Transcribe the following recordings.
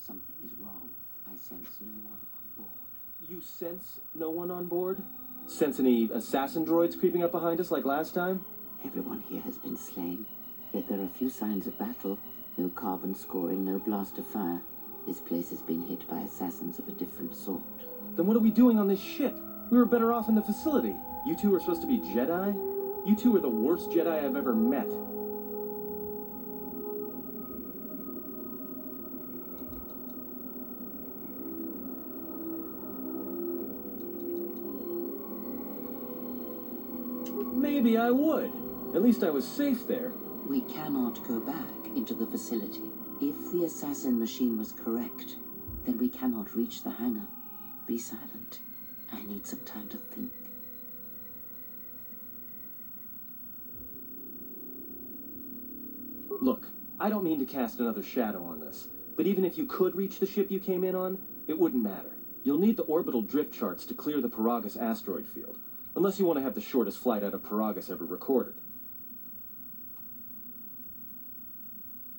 Something is wrong. I sense no one on board. You sense no one on board? Sense any assassin droids creeping up behind us like last time? Everyone here has been slain, yet there are few signs of battle. No carbon scoring, no blast of fire. This place has been hit by assassins of a different sort. Then what are we doing on this ship? We were better off in the facility. You two are supposed to be Jedi? You two are the worst Jedi I've ever met. Maybe I would. At least I was safe there. We cannot go back into the facility. If the assassin machine was correct, then we cannot reach the hangar. Be silent. I need some time to think. Look, I don't mean to cast another shadow on this, but even if you could reach the ship you came in on, it wouldn't matter. You'll need the orbital drift charts to clear the Paragus asteroid field, unless you want to have the shortest flight out of Paragus ever recorded.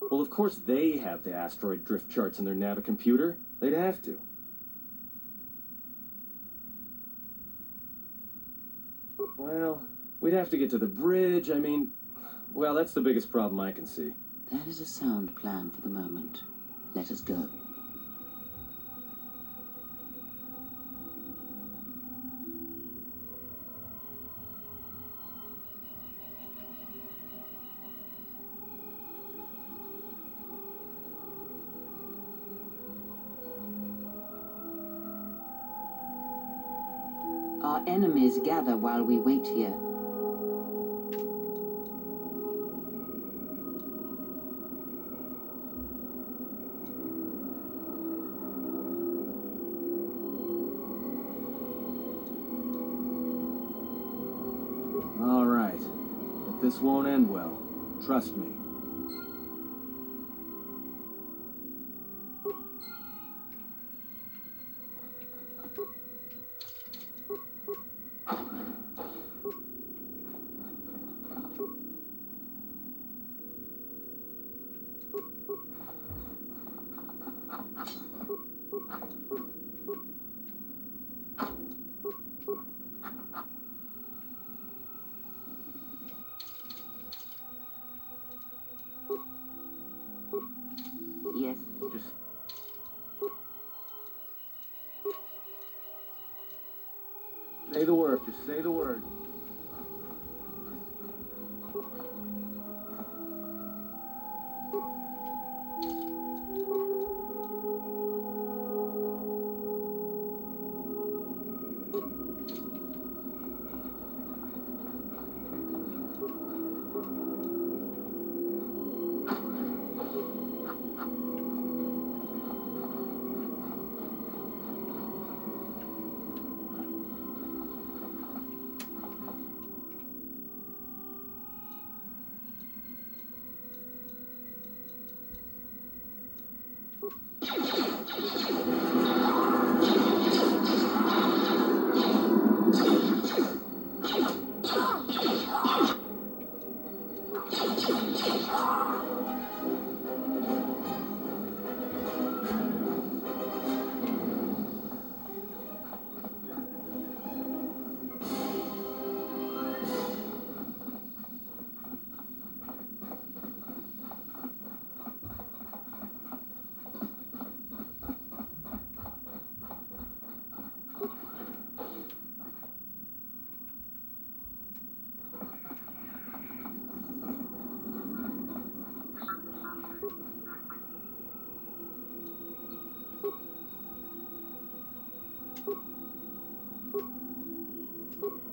Well, of course they have the asteroid drift charts in their navicomputer. They'd have to. Well, we'd have to get to the bridge. I mean, well, that's the biggest problem I can see. That is a sound plan for the moment. Let us go. Our enemies gather while we wait here. All right, but this won't end well. Trust me. Yes. Just... say the word. Just say the word.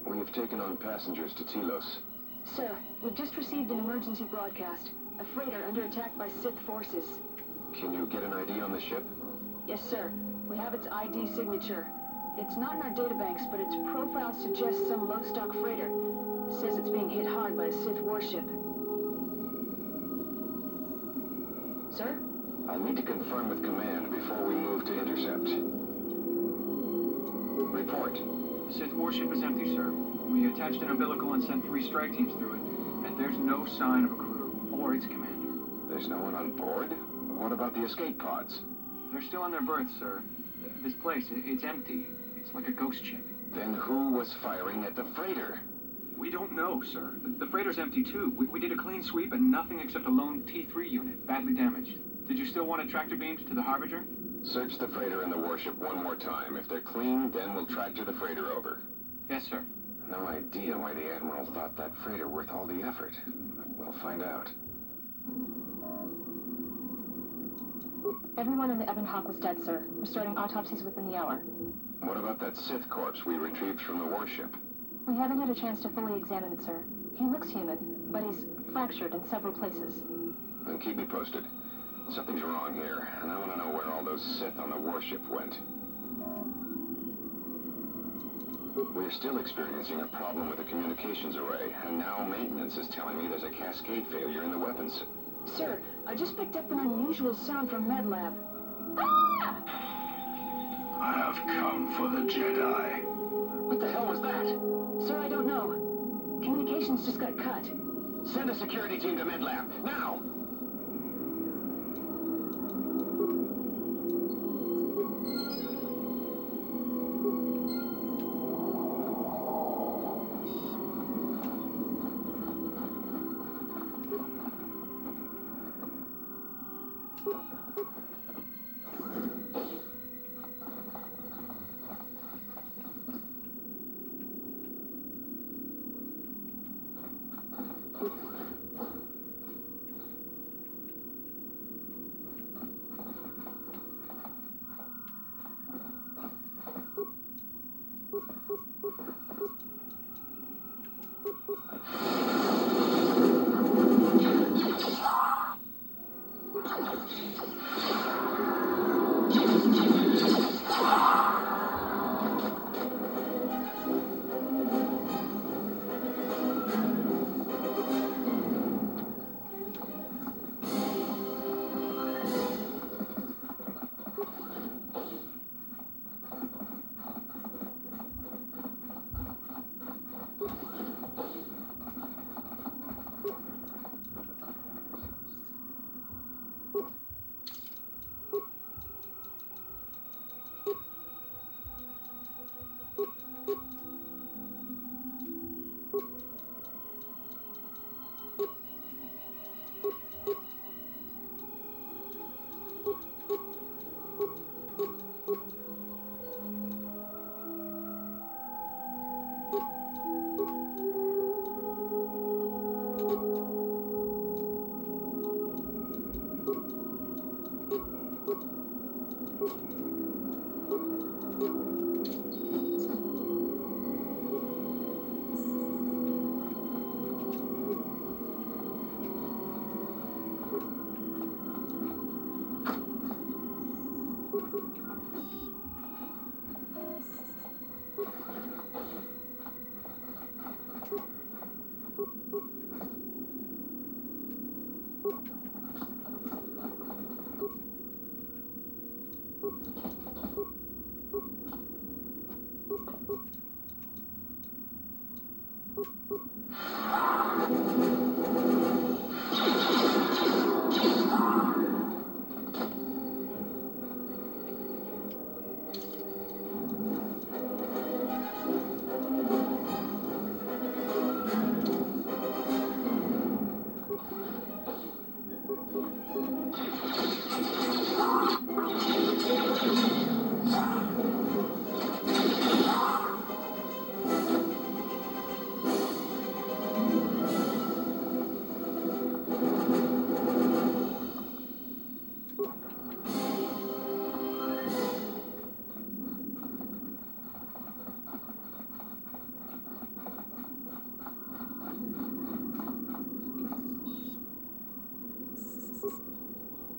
We have taken on passengers to Telos. Sir, we've just received an emergency broadcast. A freighter under attack by Sith forces. Can you get an ID on the ship? Yes, sir. We have its ID signature. It's not in our databanks, but its profile suggests some low-stock freighter. Says it's being hit hard by a Sith warship. Sir? I need to confirm with command before we move to intercept. Report. The Sith warship is empty, sir. We attached an umbilical and sent 3 strike teams through it, and there's no sign of a crew or its commander. There's no one on board? What about the escape pods? They're still on their berths, sir. This place, it's empty. It's like a ghost ship. Then who was firing at the freighter? We don't know, sir. The freighter's empty, too. We did a clean sweep and nothing except a lone T3 unit, badly damaged. Did you still want a tractor beamed to the harbinger? Search the freighter and the warship one more time. If they're clean, then we'll tractor the freighter over. Yes, sir. No idea why the Admiral thought that freighter worth all the effort. But we'll find out. Everyone in the Ebon Hawk was dead, sir. We're starting autopsies within the hour. What about that Sith corpse we retrieved from the warship? We haven't had a chance to fully examine it, sir. He looks human, but he's fractured in several places. Then keep me posted. Something's wrong here, and I want to know where all those Sith on the warship went. We're still experiencing a problem with the communications array, and now maintenance is telling me there's a cascade failure in the weapons. Sir, I just picked up an unusual sound from MedLab. I have come for the Jedi. What the hell was that? Sir, I don't know. Communications just got cut. Send a security team to MedLab, now!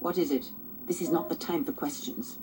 What is it? This is not the time for questions.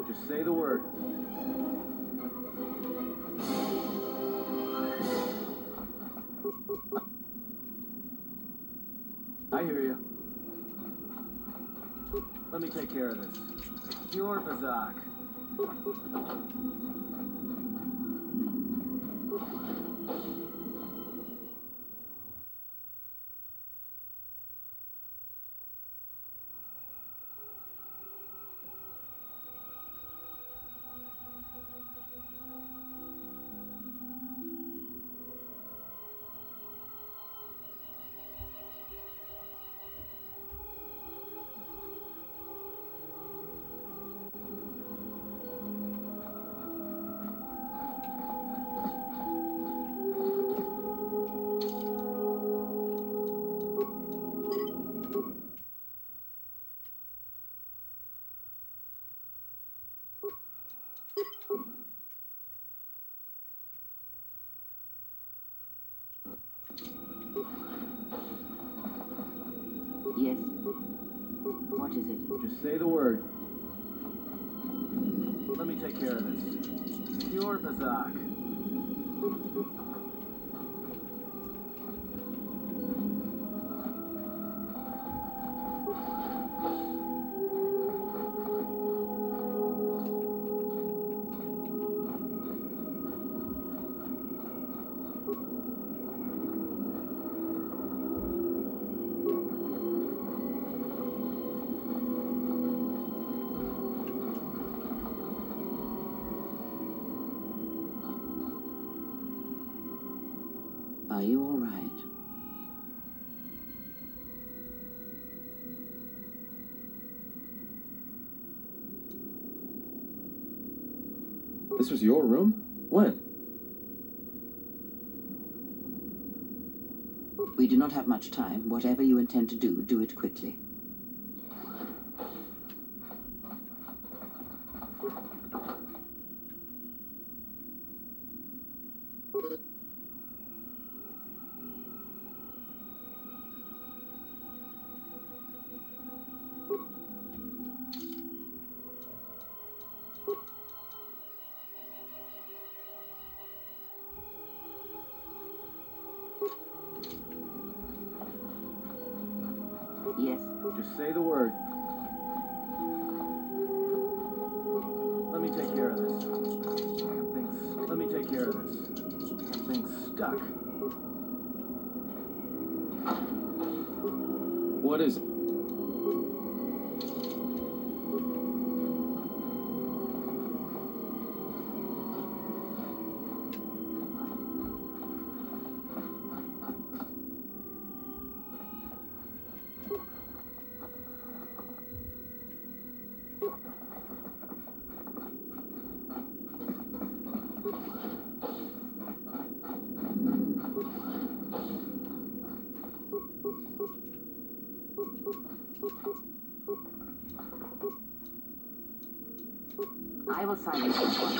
Just say the word. I hear you. Let me take care of this. Your Bazak. Yes? What is it? Just say the word. Let me take care of this. Your Bazak. Are you all right? This was your room? When? We do not have much time. Whatever you intend to do, do it quickly. Yes? Just say the word. Let me take care of this. Let me take care of this. Thing's stuck. What is it? I will silence this one.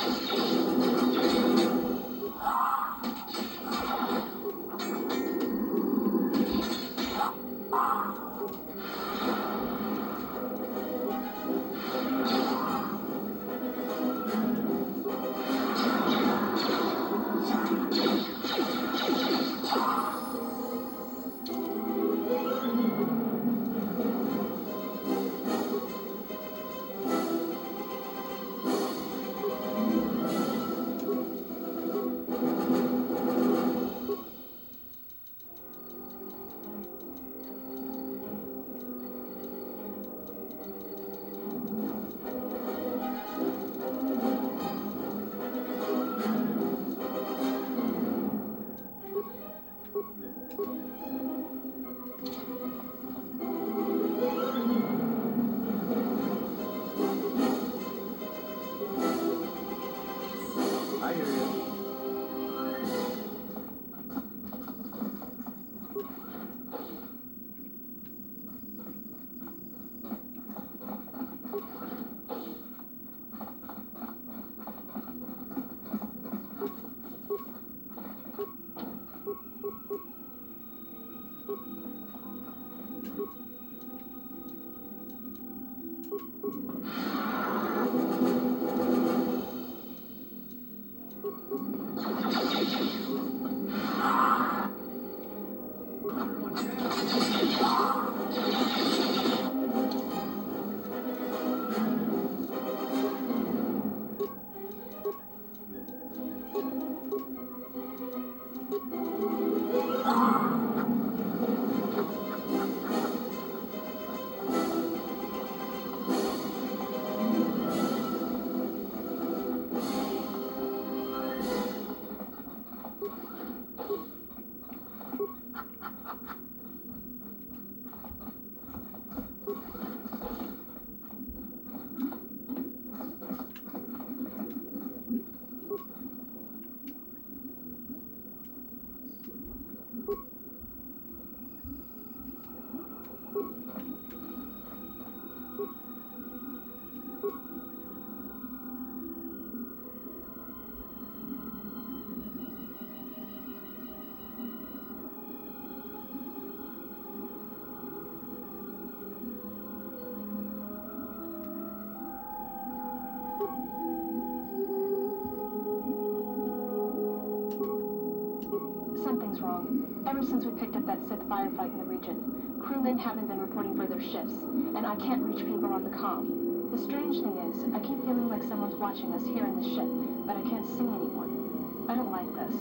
something's wrong. Ever since we picked up that Sith firefight in the region, crewmen haven't been reporting for their shifts, and I can't reach people on the comm. The strange thing is, I keep feeling like someone's watching us here in the ship, but I can't see anyone. I don't like this.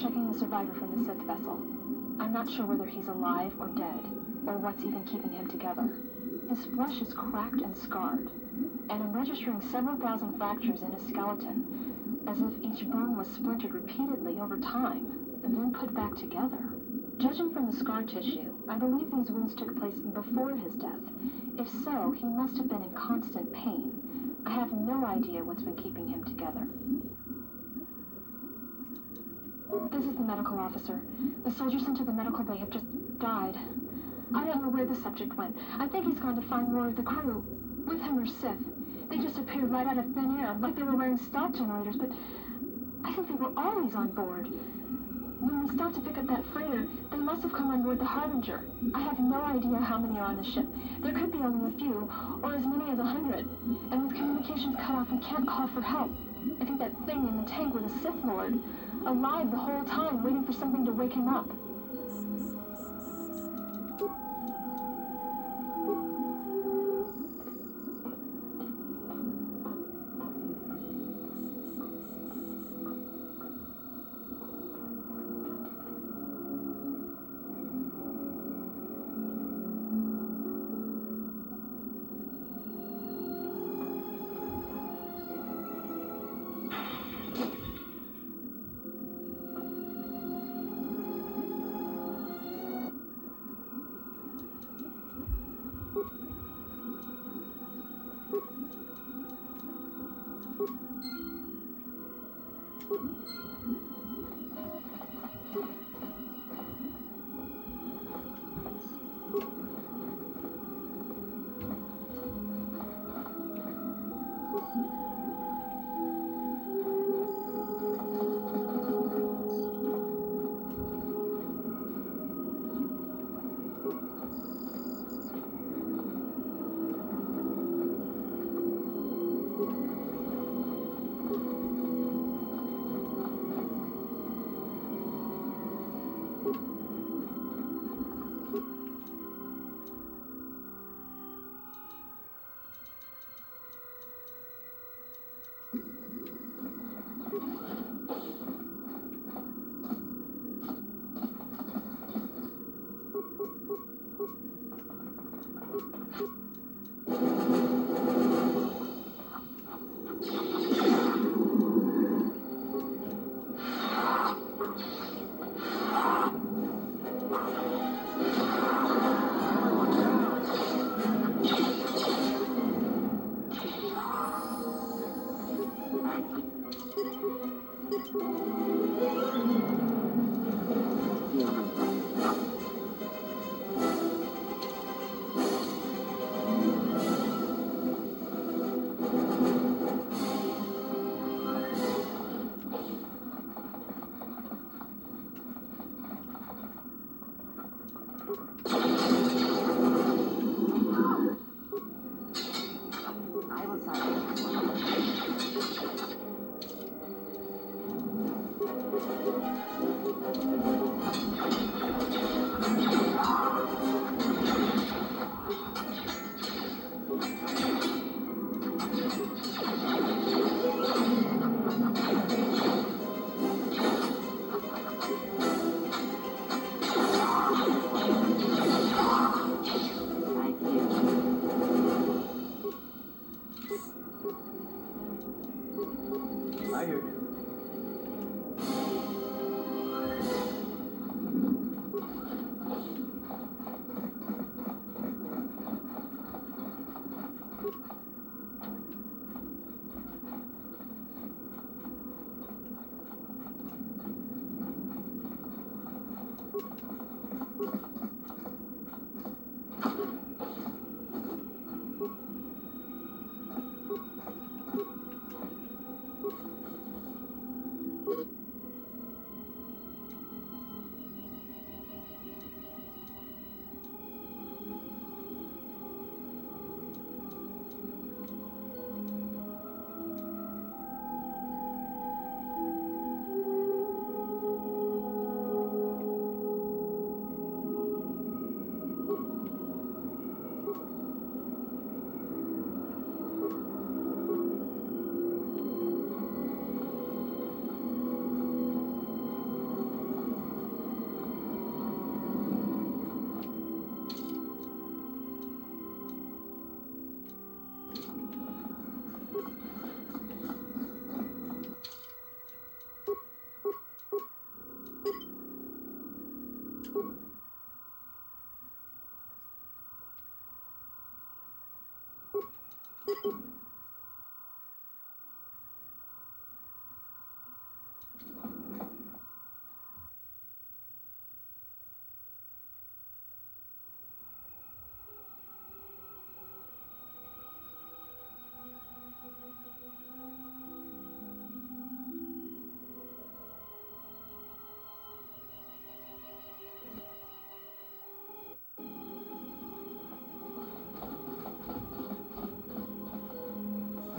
Checking the survivor from the Sith vessel. I'm not sure whether he's alive or dead, or what's even keeping him together. His flesh is cracked and scarred, and I'm registering several thousand fractures in his skeleton, as if each bone was splintered repeatedly over time, and then put back together. Judging from the scar tissue, I believe these wounds took place before his death. If so, he must have been in constant pain. I have no idea what's been keeping him together. This is the medical officer. The soldiers sent to the medical bay have just died. I don't know where the subject went. I think he's gone to find more of the crew. With him or Sith. They just appeared right out of thin air, like they were wearing stealth generators, but I think they were always on board. When we stopped to pick up that freighter, they must have come on board the Harbinger. I have no idea how many are on the ship. There could be only a few, or as many as 100. And with communications cut off, we can't call for help. I think that thing in the tank was a Sith Lord, alive the whole time, waiting for something to wake him up.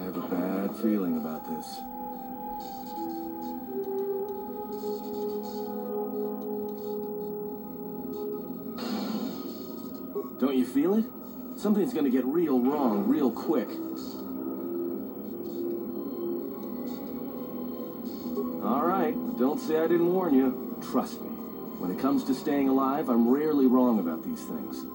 I have a bad feeling about this. Don't you feel it? Something's gonna get real wrong real quick. All right, don't say I didn't warn you. Trust me, when it comes to staying alive, I'm rarely wrong about these things.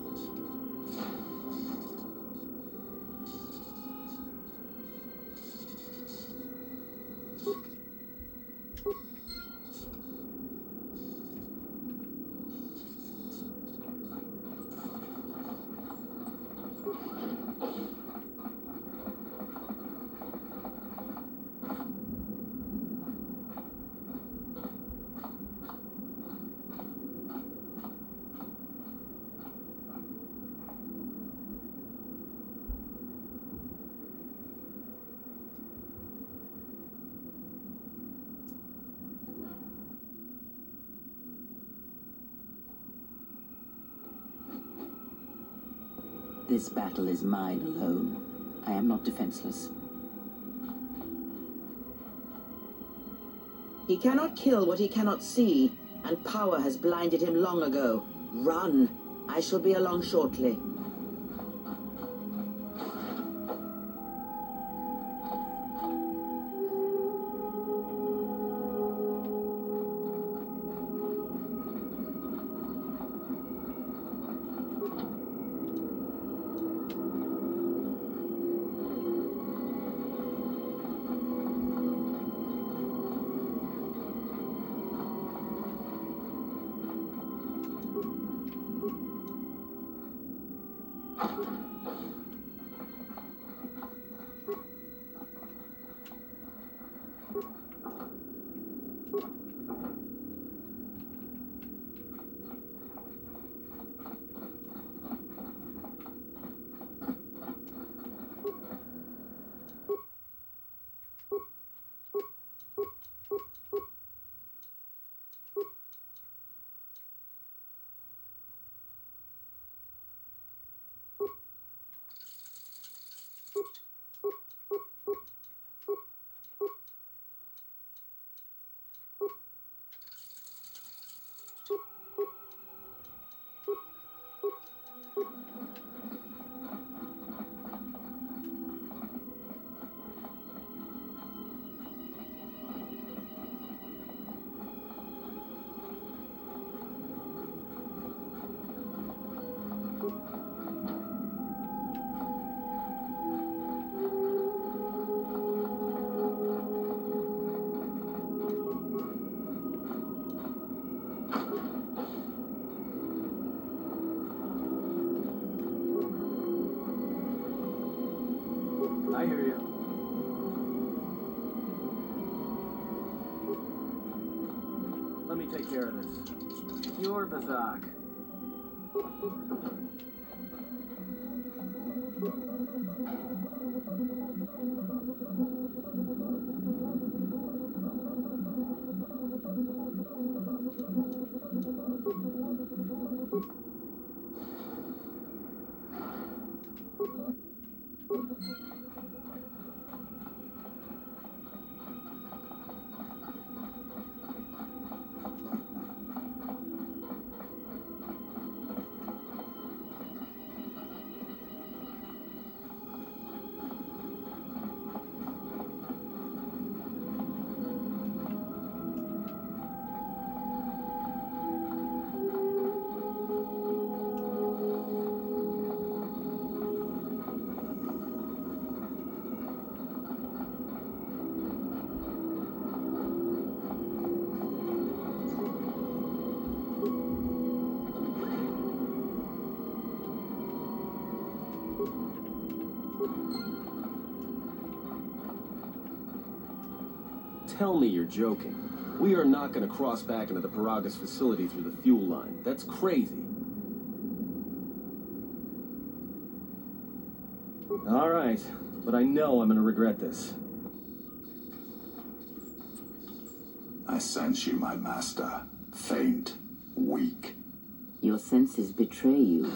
This battle is mine alone. I am not defenseless. He cannot kill what he cannot see, and power has blinded him long ago. Run! I shall be along shortly. I hear you. Let me take care of this. You're Bazak. tell me you're joking. We are not going to cross back into the Paragus facility through the fuel line. That's crazy. All right, but I know I'm going to regret this. I sense you, my master. Faint, weak. Your senses betray you,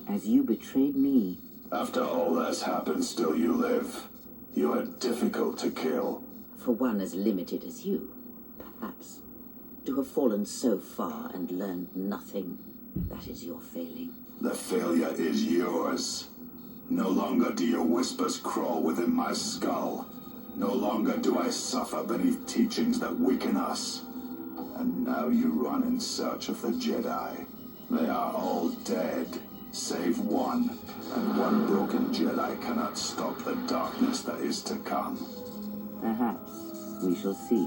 as you betrayed me. After all that's happened, still you live. You are difficult to kill. For one as limited as you, perhaps. To have fallen so far and learned nothing, that is your failing. The failure is yours. No longer do your whispers crawl within my skull. No longer do I suffer beneath teachings that weaken us. And now you run in search of the Jedi. They are all dead, save one. And one broken Jedi cannot stop the darkness that is to come. Perhaps we shall see.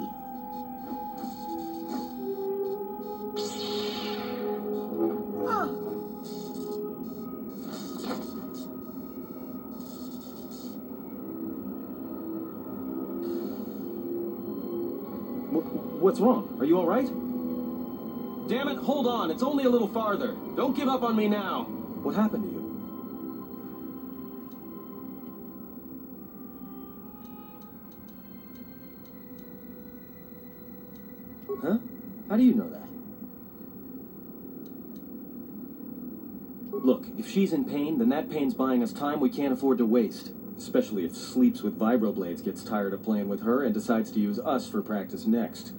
What's wrong? Are you all right? Damn it, hold on. It's only a little farther. Don't give up on me now. What happened to you? Huh? How do you know that? Look, if she's in pain, then that pain's buying us time we can't afford to waste. Especially if Sleeps with Vibroblades gets tired of playing with her and decides to use us for practice next.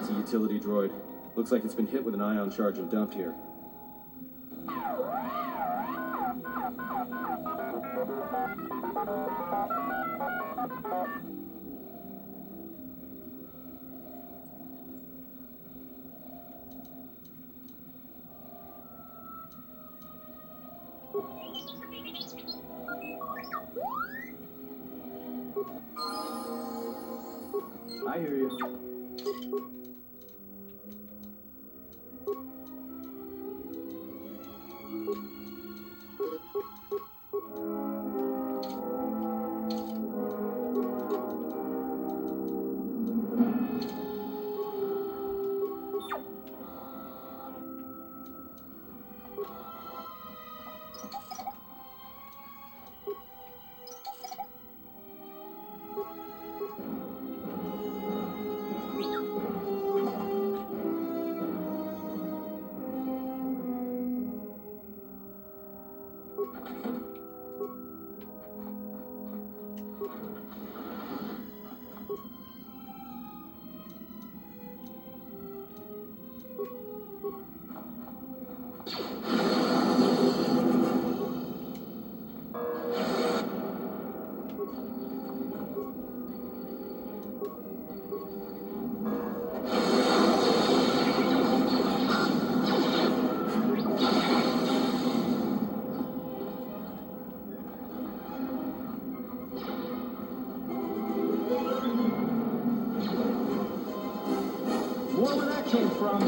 It's a utility droid. Looks like it's been hit with an ion charge and dumped here. I hear you. Where that came from?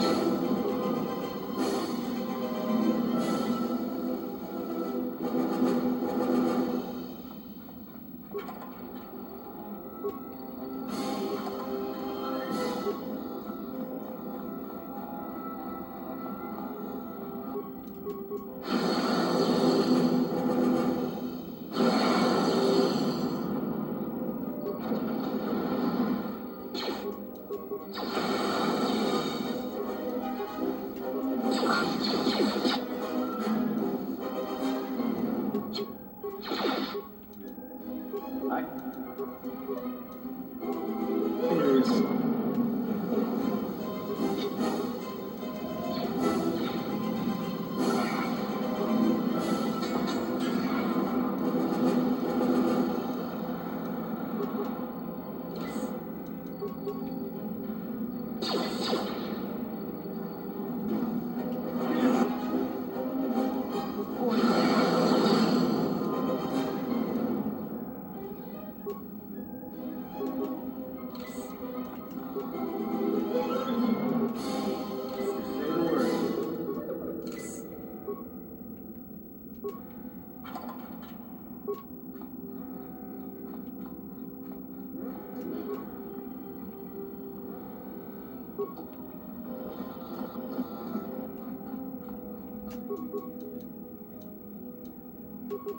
Say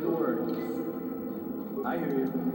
the word. I hear you.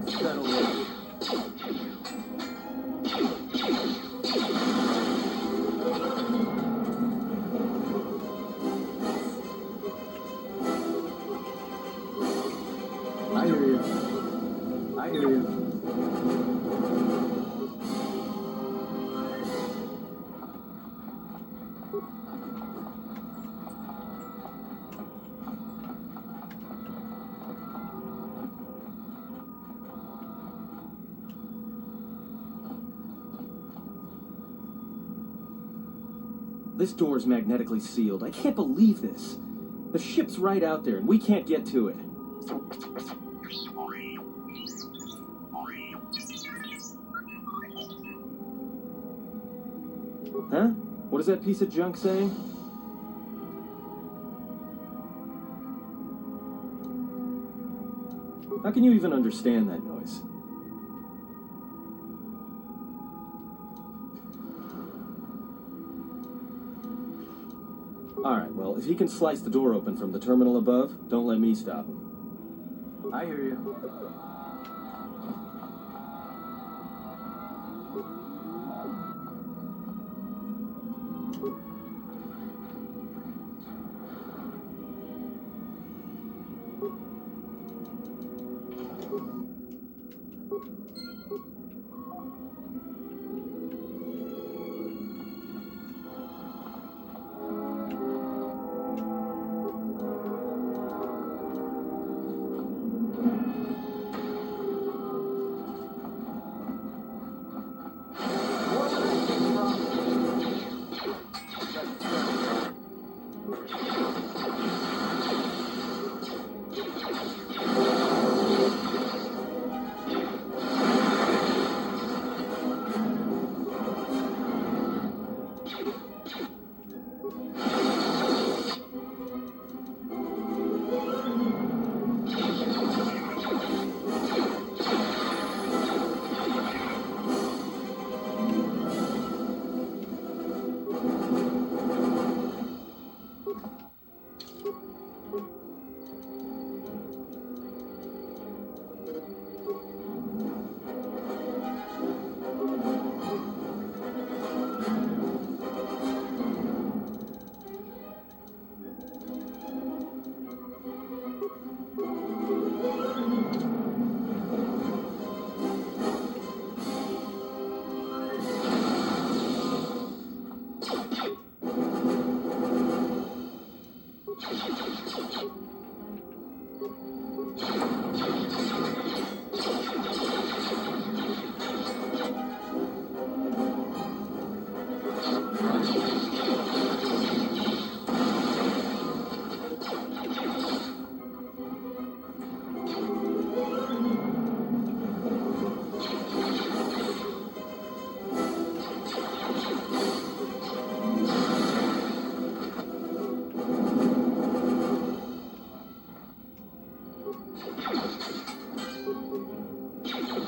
Let's settle in. I hear you. I hear you. This door's magnetically sealed. I can't believe this. The ship's right out there, and we can't get to it. Huh? What is that piece of junk saying? How can you even understand that noise? Alright, well, if he can slice the door open from the terminal above, don't let me stop him. I hear you.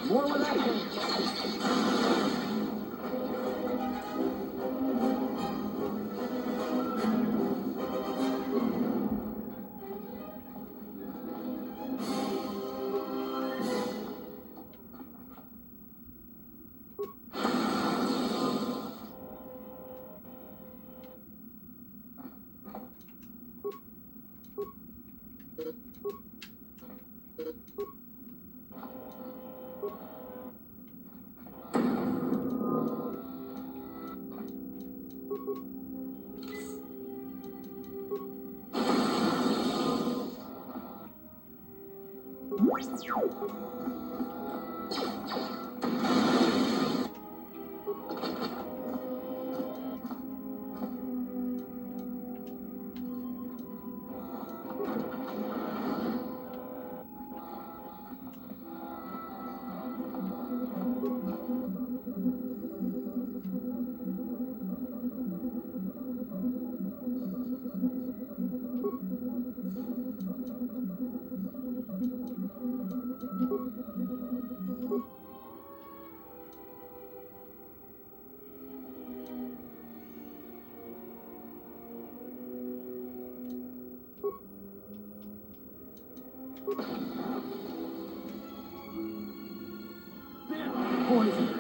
More where that came from. poison.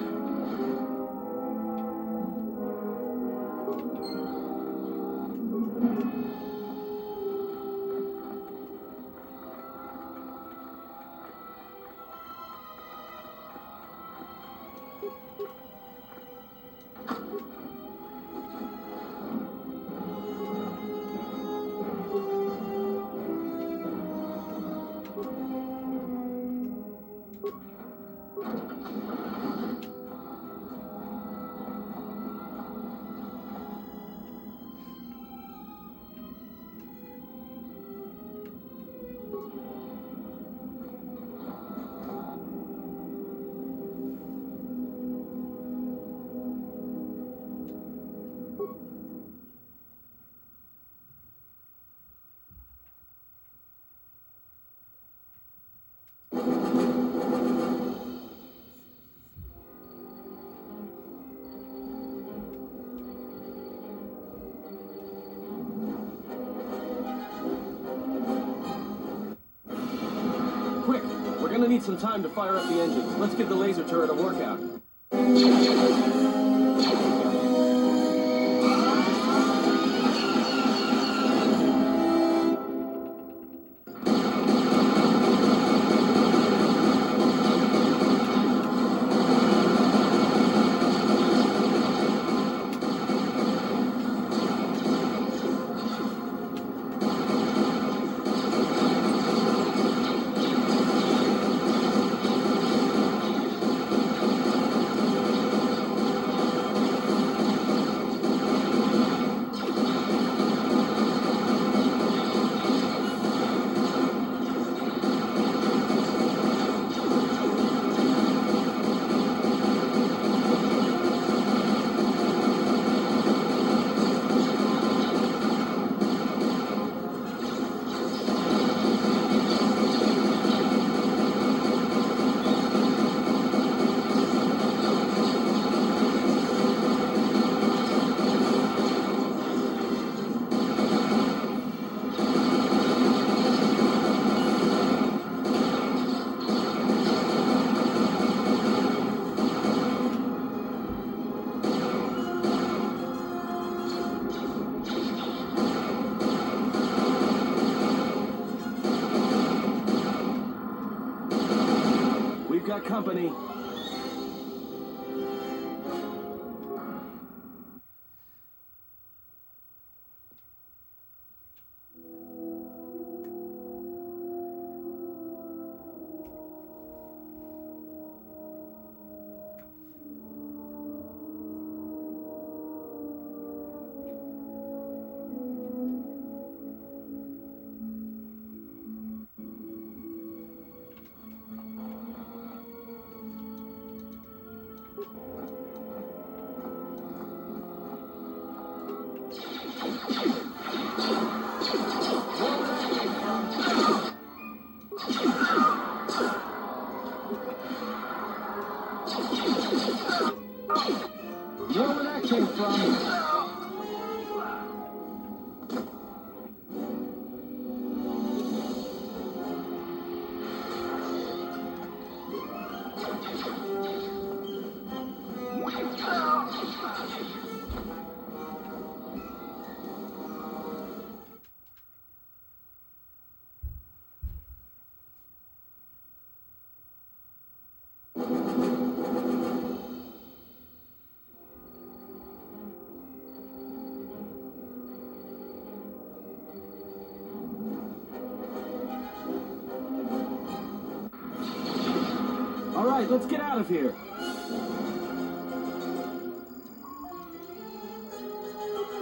Quick! We're gonna need some time to fire up the engines. Let's give the laser turret a workout. We've got company. You know where that came from? All right, let's get out of here.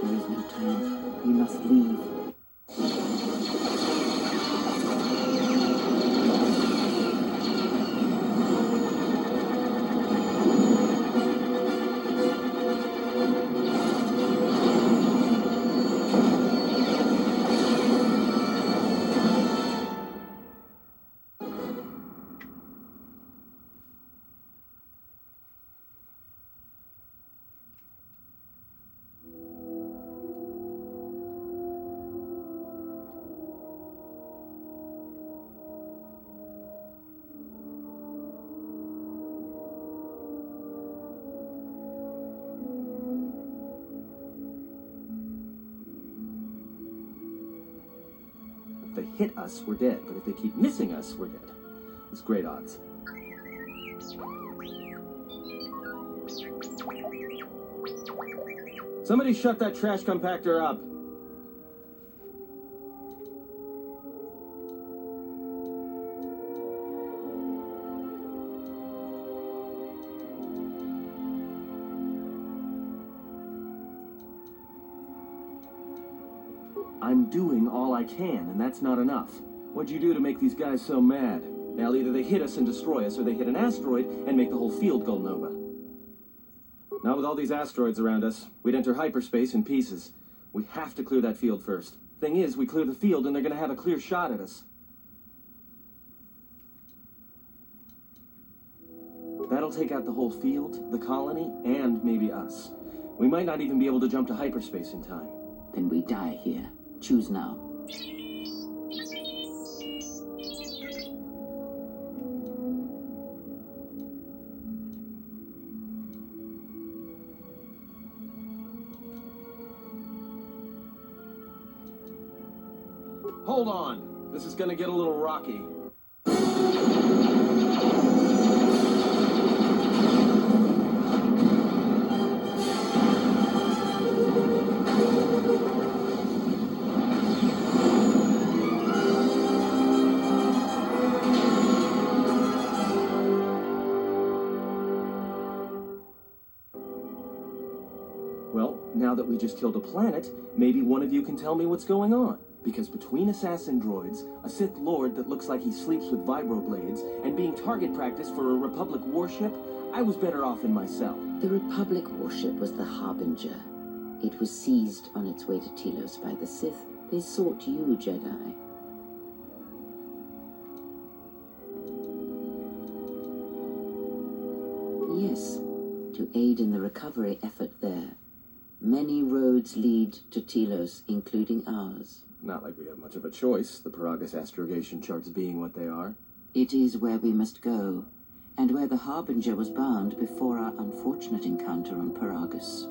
There is no time. We must leave. hit us, we're dead. But if they keep missing us, we're dead. It's great odds. Somebody shut that trash compactor up. I'm doing all I can, and that's not enough. What'd you do to make these guys so mad? Now, either they hit us and destroy us, or they hit an asteroid and make the whole field go nova. Not with all these asteroids around us. We'd enter hyperspace in pieces. We have to clear that field first. Thing is, we clear the field and they're gonna have a clear shot at us. That'll take out the whole field, the colony, and maybe us. We might not even be able to jump to hyperspace in time. Then we die here. Choose now. Hold on. This is gonna get a little rocky. Well, now that we just killed a planet, maybe one of you can tell me what's going on. Because between assassin droids, a Sith Lord that looks like he sleeps with vibroblades, and being target practice for a Republic warship, I was better off in my cell. The Republic warship was the Harbinger. It was seized on its way to Telos by the Sith. They sought you, Jedi. Yes, to aid in the recovery effort there. Many roads lead to Telos, including ours. Not like we have much of a choice, the Paragus astrogation charts being what they are. It is where we must go, and where the Harbinger was bound before our unfortunate encounter on Paragus.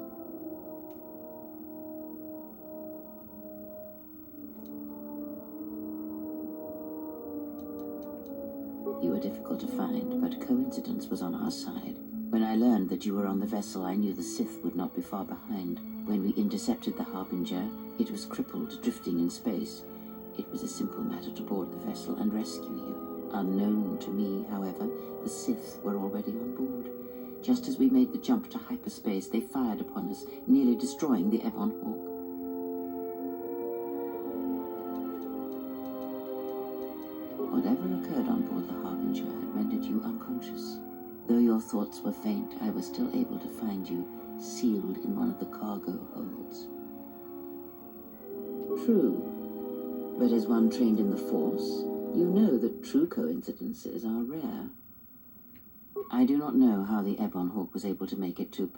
You were difficult to find, but coincidence was on our side. When I learned that you were on the vessel, I knew the Sith would not be far behind. When we intercepted the Harbinger, it was crippled, drifting in space. It was a simple matter to board the vessel and rescue you. Unknown to me, however, the Sith were already on board. Just as we made the jump to hyperspace, they fired upon us, nearly destroying the Ebon Hawk. Whatever occurred on board the Harbinger had rendered you unconscious. Though your thoughts were faint, I was still able to find you, sealed in one of the cargo holds. True, but as one trained in the Force, you know that true coincidences are rare. I do not know how the Ebon Hawk was able to make it to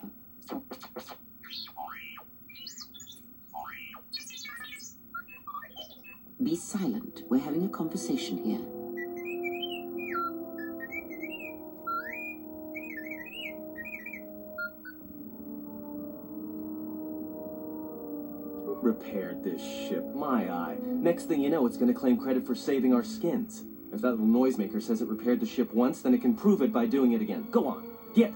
Be silent. We're having a conversation here. Repaired this ship, my eye. Next thing you know, it's gonna claim credit for saving our skins. If that little noisemaker says it repaired the ship once, then it can prove it by doing it again. Go on, get!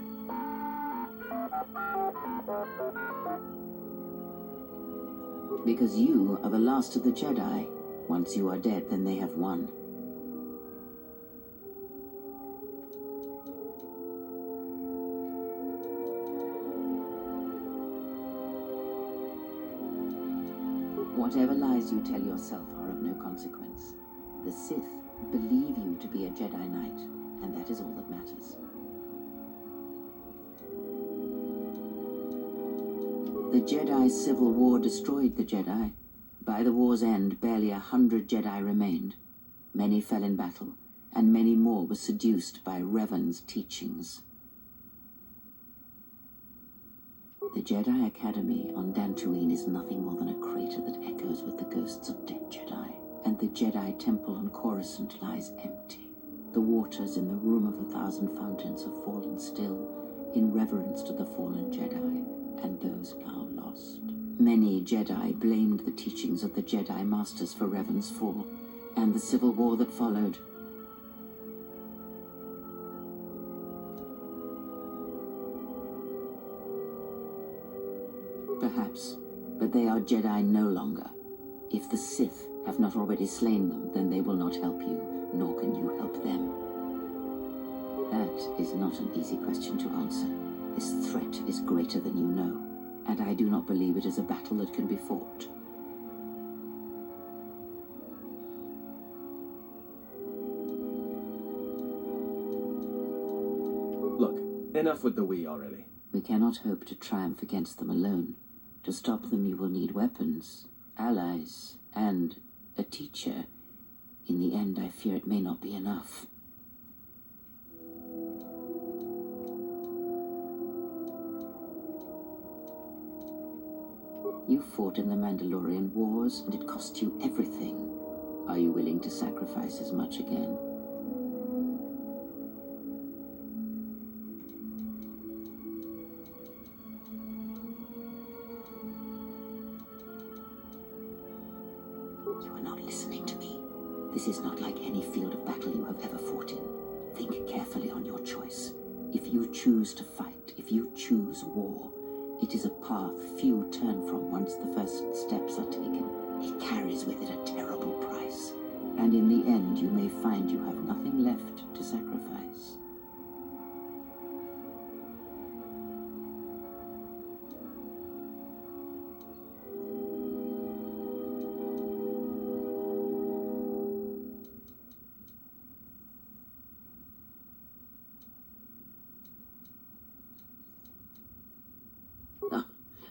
Because you are the last of the Jedi. Once you are dead, then they have won. Whatever lies you tell yourself are of no consequence. The Sith believe you to be a Jedi Knight, and that is all that matters. The Jedi's civil war destroyed the Jedi. By the war's end, barely 100 Jedi remained. Many fell in battle, and many more were seduced by Revan's teachings. The Jedi Academy on Dantooine is nothing more than a crater that echoes with the ghosts of dead Jedi, and the Jedi Temple on Coruscant lies empty. The waters in the Room of 1,000 Fountains have fallen still, in reverence to the fallen Jedi, and those now lost. Many Jedi blamed the teachings of the Jedi Masters for Revan's fall, and the civil war that followed. Perhaps, but they are Jedi no longer. If the Sith have not already slain them, then they will not help you, nor can you help them. That is not an easy question to answer. This threat is greater than you know, and I do not believe it is a battle that can be fought. Look, enough with the we already. We cannot hope to triumph against them alone. To stop them, you will need weapons, allies, and a teacher. In the end, I fear it may not be enough. You fought in the Mandalorian Wars, and it cost you everything. Are you willing to sacrifice as much again? You are not listening to me. This is not like any field of battle you have ever fought in. Think carefully on your choice. If you choose to fight, if you choose war, it is a path few turn from once the first steps are taken. It carries with it a terrible price. And in the end, you may find you have nothing left to sacrifice.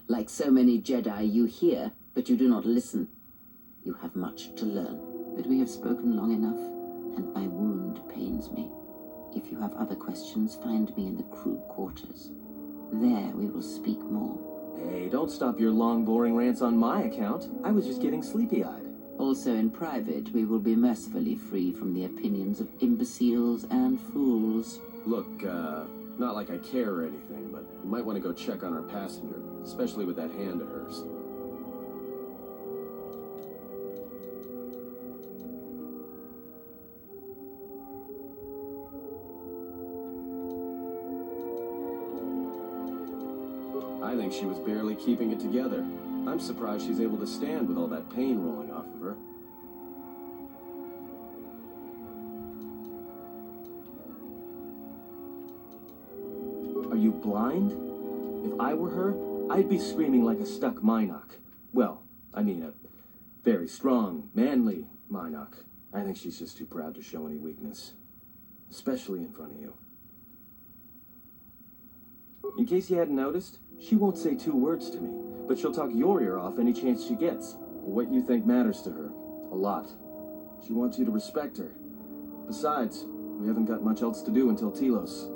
Like so many Jedi, you hear, but you do not listen. You have much to learn, but we have spoken long enough, and my wound pains me. If you have other questions, find me in the crew quarters. There we will speak more. Hey, don't stop your long, boring rants on my account. I was just getting sleepy-eyed. Also in private, we will be mercifully free from the opinions of imbeciles and fools. Look, not like I care or anything, but you might want to go check on our passenger, especially with that hand of hers. I think she was barely keeping it together. I'm surprised she's able to stand with all that pain rolling off of her. Are you blind? If I were her, I'd be screaming like a stuck Minoc. Well, I mean a very strong, manly Minoc. I think she's just too proud to show any weakness. Especially in front of you. In case you hadn't noticed, she won't say 2 words to me, but she'll talk your ear off any chance she gets. What you think matters to her. A lot. She wants you to respect her. Besides, we haven't got much else to do until Telos.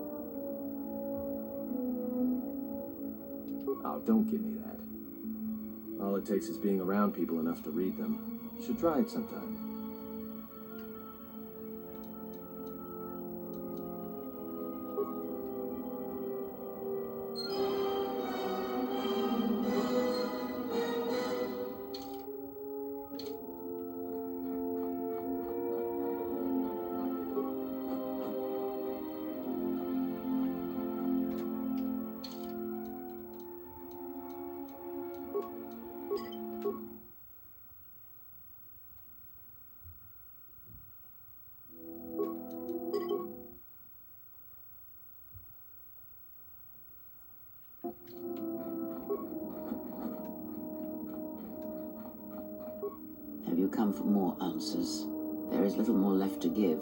Oh, don't give me that. All it takes is being around people enough to read them. You should try it sometime. Have you come for more answers? There is little more left to give.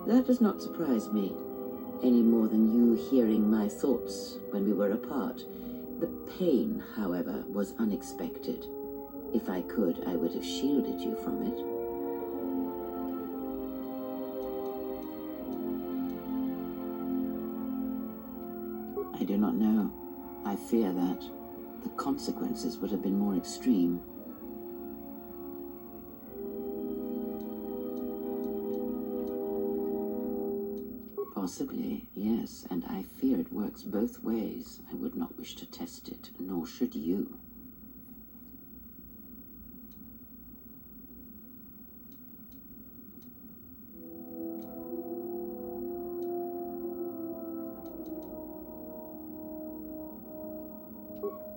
That does not surprise me, any more than you hearing my thoughts when we were apart. The pain, however, was unexpected. If I could, I would have shielded you from it. I do not know. I fear that the consequences would have been more extreme. Possibly, yes, and I fear it works both ways. I would not wish to test it, nor should you.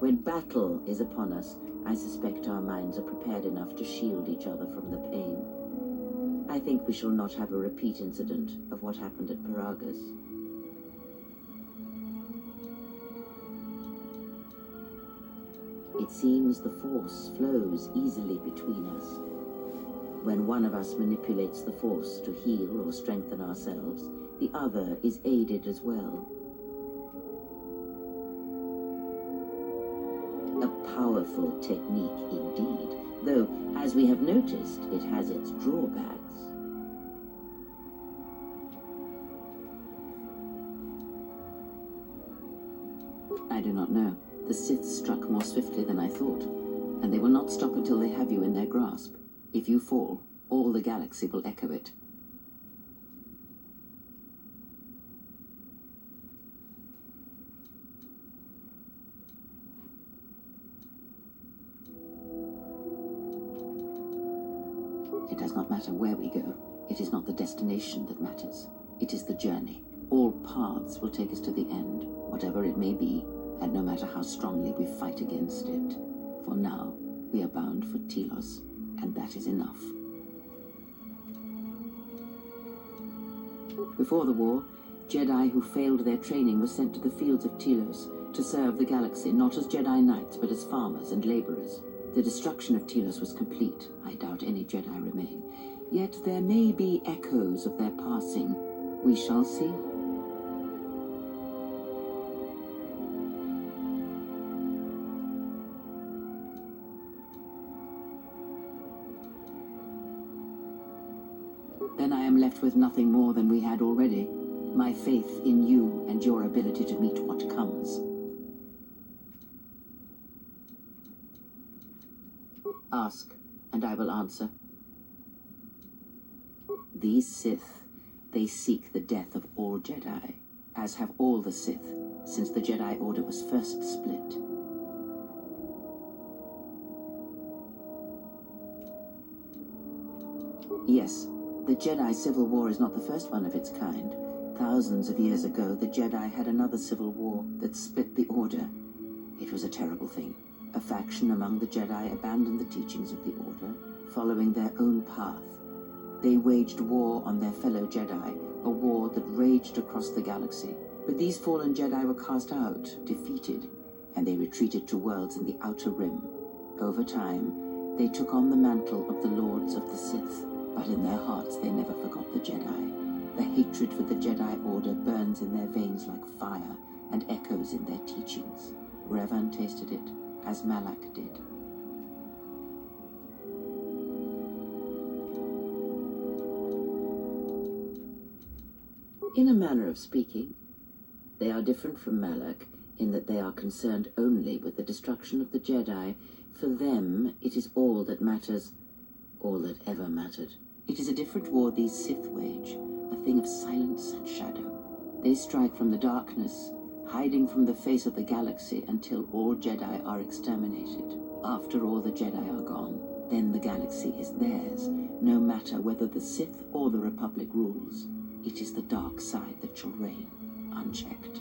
When battle is upon us, I suspect our minds are prepared enough to shield each other from the pain. I think we shall not have a repeat incident of what happened at Paragus. It seems the Force flows easily between us. When one of us manipulates the Force to heal or strengthen ourselves, the other is aided as well. A powerful technique indeed, though, as we have noticed, it has its drawbacks. I do not know. The Sith struck more swiftly than I thought, and they will not stop until they have you in their grasp. If you fall, all the galaxy will echo it. It does not matter where we go. It is not the destination that matters. It is the journey. All paths will take us to the end, whatever it may be, and no matter how strongly we fight against it. For now, we are bound for Telos, and that is enough. Before the war, Jedi who failed their training were sent to the fields of Telos to serve the galaxy, not as Jedi Knights, but as farmers and laborers. The destruction of Telos was complete. I doubt any Jedi remain. Yet there may be echoes of their passing. We shall see. Then I am left with nothing more than we had already. My faith in you and your ability to meet what comes. Ask, and I will answer. These Sith, they seek the death of all Jedi, as have all the Sith, since the Jedi Order was first split. Yes, the Jedi Civil War is not the first one of its kind. Thousands of years ago, the Jedi had another civil war that split the Order. It was a terrible thing. A faction among the Jedi abandoned the teachings of the Order, following their own path. They waged war on their fellow Jedi, a war that raged across the galaxy. But these fallen Jedi were cast out, defeated, and they retreated to worlds in the Outer Rim. Over time, they took on the mantle of the Lords of the Sith, but in their hearts they never forgot the Jedi. The hatred for the Jedi Order burns in their veins like fire and echoes in their teachings. Revan tasted it, as Malak did. In a manner of speaking, they are different from Malak in that they are concerned only with the destruction of the Jedi. For them, it is all that matters, all that ever mattered. It is a different war these Sith wage, a thing of silence and shadow. They strike from the darkness, hiding from the face of the galaxy until all Jedi are exterminated. After all the Jedi are gone, then the galaxy is theirs, no matter whether the Sith or the Republic rules. It is the dark side that shall reign, unchecked.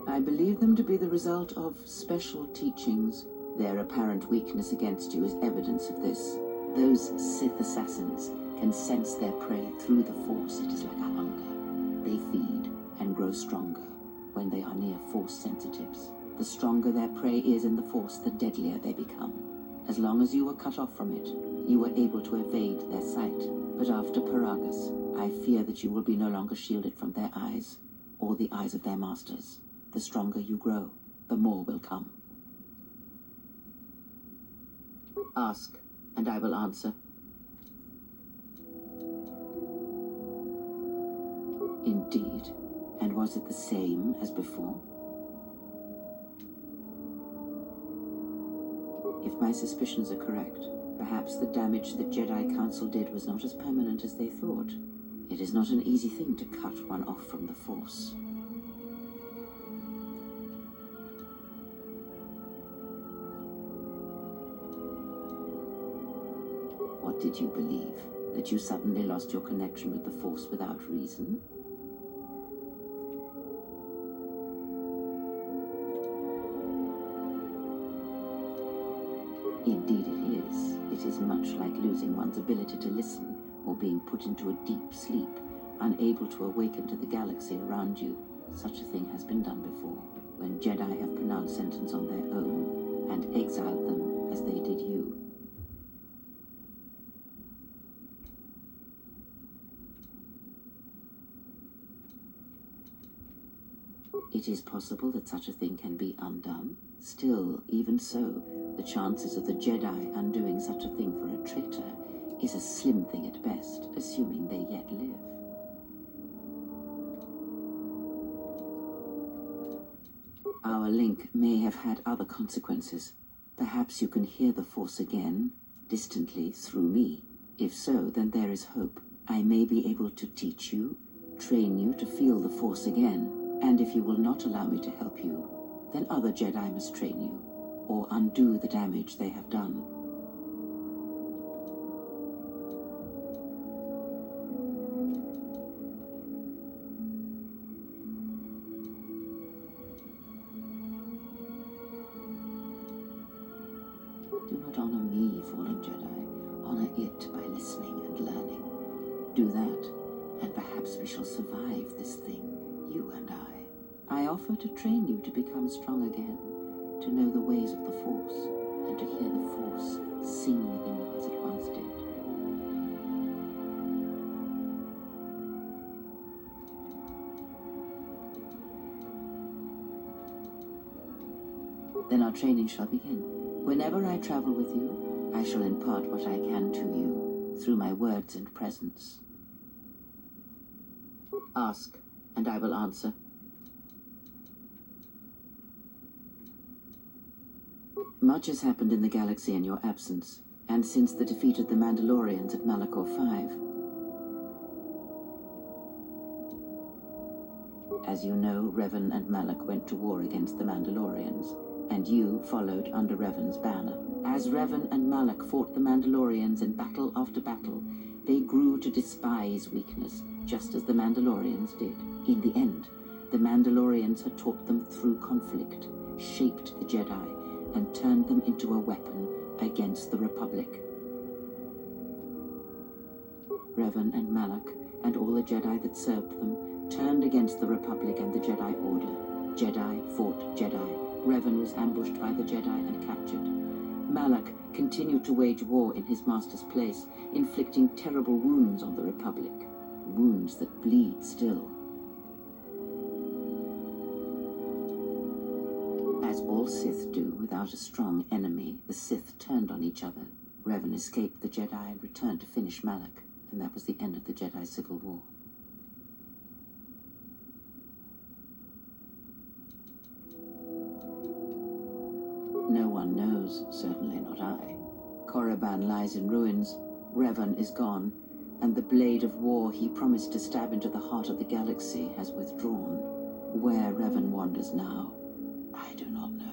I believe them to be the result of special teachings. Their apparent weakness against you is evidence of this. Those Sith assassins can sense their prey through the Force. It is like a hunger. They feed and grow stronger when they are near Force sensitives. The stronger their prey is in the Force, the deadlier they become. As long as you were cut off from it, you were able to evade their sight. But after Paragus, I fear that you will be no longer shielded from their eyes, or the eyes of their masters. The stronger you grow, the more will come. Ask, and I will answer. Indeed. And was it the same as before? If my suspicions are correct, perhaps the damage the Jedi Council did was not as permanent as they thought. It is not an easy thing to cut one off from the Force. What did you believe? That you suddenly lost your connection with the Force without reason? Indeed it is. It is much like losing one's ability to listen, or being put into a deep sleep, unable to awaken to the galaxy around you. Such a thing has been done before, when Jedi have pronounced sentence on their own, and exiled them as they did you. It is possible that such a thing can be undone. Still, even so, the chances of the Jedi undoing such a thing for a traitor is a slim thing at best, assuming they yet live. Our link may have had other consequences. Perhaps you can hear the Force again, distantly, through me. If so, then there is hope. I may be able to teach you, train you to feel the Force again. And if you will not allow me to help you, then other Jedi must train you, or undo the damage they have done. Do not honor me, fallen Jedi. Honor it by listening and learning. Do that, and perhaps we shall survive this thing, you and I. I offer to train you to become strong again, to know the ways of the Force, and to hear the Force sing within you as it once did. Then our training shall begin. Whenever I travel with you, I shall impart what I can to you, through my words and presence. Ask, and I will answer. Much has happened in the galaxy in your absence, and since the defeat of the Mandalorians at Malachor 5. As you know, Revan and Malak went to war against the Mandalorians, and you followed under Revan's banner. As Revan and Malak fought the Mandalorians in battle after battle, they grew to despise weakness, just as the Mandalorians did. In the end, the Mandalorians had taught them through conflict, shaped the Jedi, and turned them into a weapon against the Republic. Revan and Malak, and all the Jedi that served them, turned against the Republic and the Jedi Order. Jedi fought Jedi. Revan was ambushed by the Jedi and captured. Malak continued to wage war in his master's place, inflicting terrible wounds on the Republic. Wounds that bleed still. As all Sith do without a strong enemy, the Sith turned on each other. Revan escaped the Jedi and returned to finish Malak, and that was the end of the Jedi Civil War. No one knows, certainly not I. Korriban lies in ruins, Revan is gone, and the blade of war he promised to stab into the heart of the galaxy has withdrawn. Where Revan wanders now, I do not know.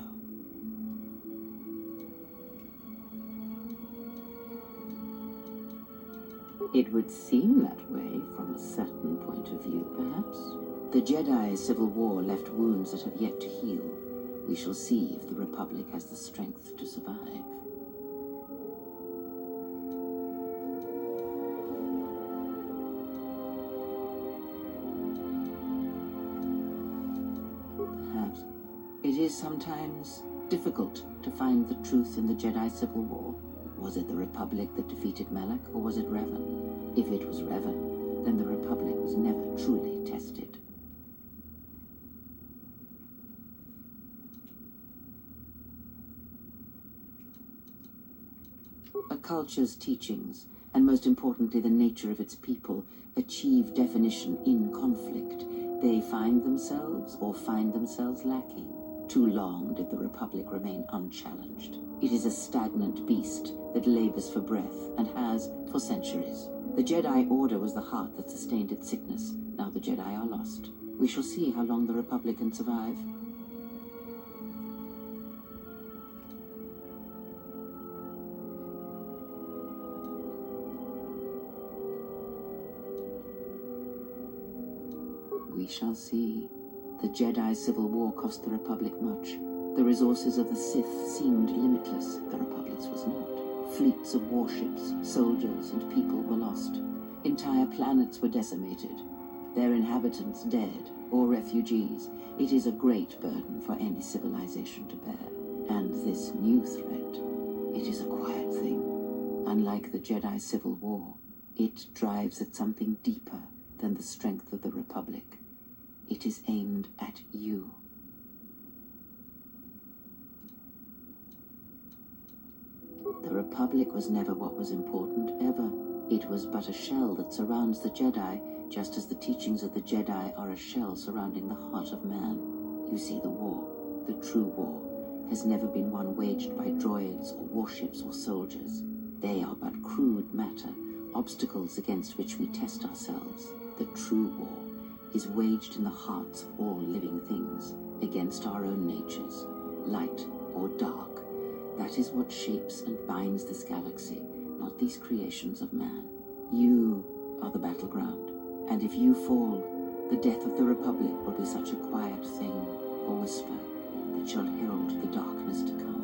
It would seem that way from a certain point of view, perhaps. The Jedi Civil War left wounds that have yet to heal. We shall see if the Republic has the strength to survive. Perhaps. It is sometimes difficult to find the truth in the Jedi Civil War. Was it the Republic that defeated Malak, or was it Revan? If it was Revan, then the Republic was never truly tested. A culture's teachings, and most importantly the nature of its people, achieve definition in conflict. They find themselves or find themselves lacking. Too long did the Republic remain unchallenged. It is a stagnant beast that labors for breath and has for centuries. The Jedi Order was the heart that sustained its sickness. Now the Jedi are lost. We shall see how long the Republic can survive. We shall see. The Jedi Civil War cost the Republic much. The resources of the Sith seemed limitless. The Republic's was not. Fleets of warships, soldiers, and people were lost. Entire planets were decimated. Their inhabitants dead or refugees. It is a great burden for any civilization to bear. And this new threat, it is a quiet thing. Unlike the Jedi Civil War, it drives at something deeper than the strength of the Republic. It is aimed at you. The Republic was never what was important, ever. It was but a shell that surrounds the Jedi, just as the teachings of the Jedi are a shell surrounding the heart of man. You see, the war, the true war, has never been one waged by droids or warships or soldiers. They are but crude matter, obstacles against which we test ourselves. The true war is waged in the hearts of all living things, against our own natures, light or dark. That is what shapes and binds this galaxy, not these creations of man. You are the battleground, and if you fall, the death of the Republic will be such a quiet thing, a whisper, that shall herald the darkness to come.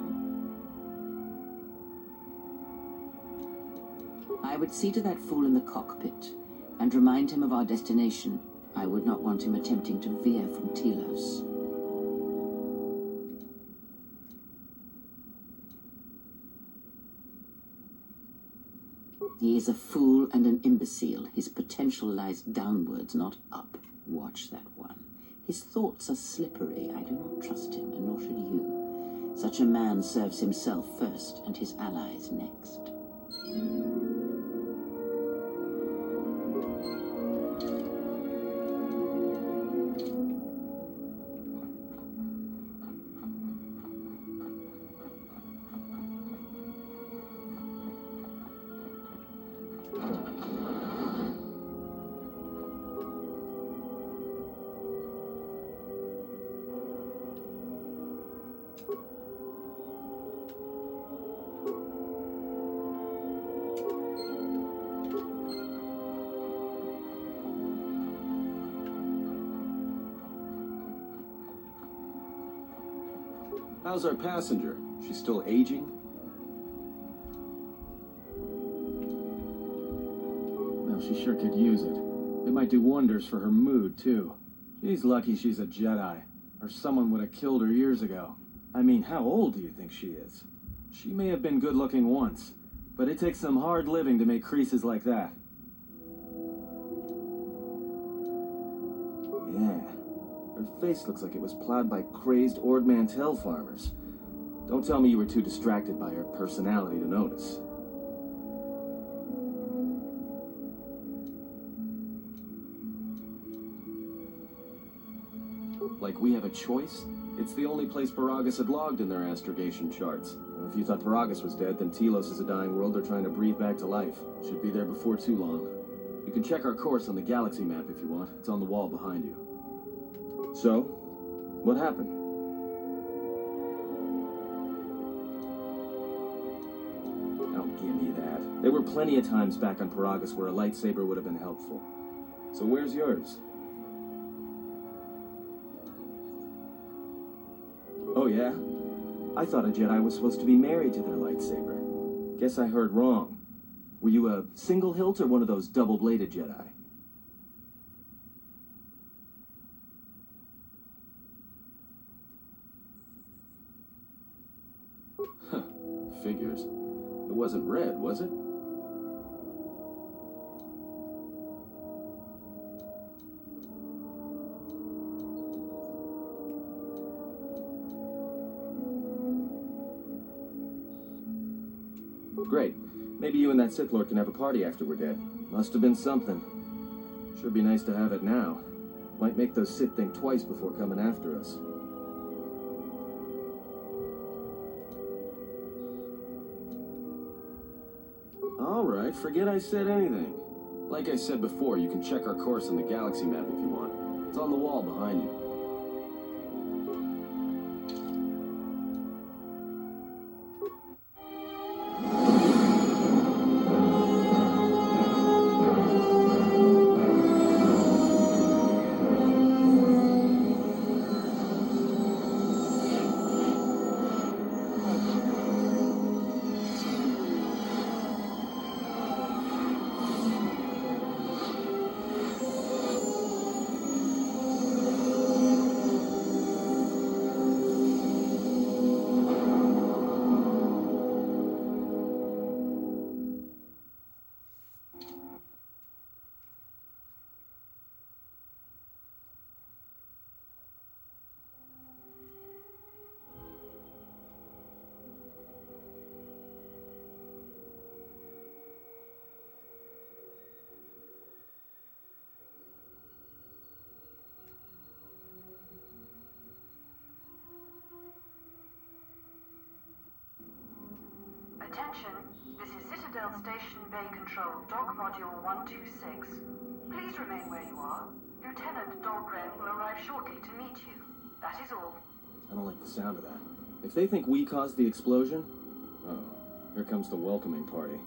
I would see to that fool in the cockpit, and remind him of our destination. I would not want him attempting to veer from Telos. He is a fool and an imbecile. His potential lies downwards, not up. Watch that one. His thoughts are slippery. I do not trust him, and nor should you. Such a man serves himself first, and his allies next. How's our passenger? She's still aging? Well, she sure could use it. It might do wonders for her mood, too. She's lucky she's a Jedi, or someone would have killed her years ago. I mean, how old do you think she is? She may have been good-looking once, but it takes some hard living to make creases like that. Yeah. Her face looks like it was plowed by crazed Ord Mantell farmers. Don't tell me you were too distracted by her personality to notice. Like we have a choice? It's the only place Paragus had logged in their astrogation charts. If you thought Paragus was dead, then Telos is a dying world they're trying to breathe back to life. Should be there before too long. You can check our course on the galaxy map if you want. It's on the wall behind you. So, what happened? Don't give me that. There were plenty of times back on Paragus where a lightsaber would have been helpful. So where's yours? Oh yeah? I thought a Jedi was supposed to be married to their lightsaber. Guess I heard wrong. Were you a single hilt or one of those double-bladed Jedi? Figures. It wasn't red, was it? Great. Maybe you and that Sith Lord can have a party after we're dead. Must have been something. Sure be nice to have it now. Might make those Sith think twice before coming after us. Alright, forget I said anything. Like I said before, you can check our course on the galaxy map if you want. It's on the wall behind you. Attention, this is Citadel Station Bay Control, Dock Module 126. Please remain where you are. Lieutenant Dahlgren will arrive shortly to meet you. That is all. I don't like the sound of that. If they think we caused the explosion... Oh, here comes the welcoming party.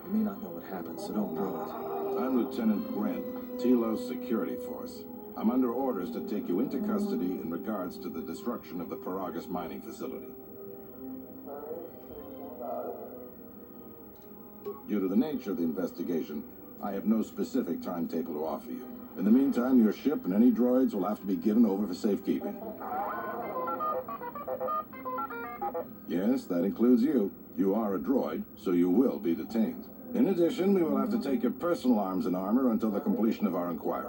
They may not know what happened, so don't blow it. I'm Lieutenant Gren, Telos Security Force. I'm under orders to take you into custody in regards to the destruction of the Paragus mining facility. Due to the nature of the investigation, I have no specific timetable to offer you. In the meantime, your ship and any droids will have to be given over for safekeeping. Yes, that includes you. You are a droid, so you will be detained. In addition, we will have to take your personal arms and armor until the completion of our inquiry.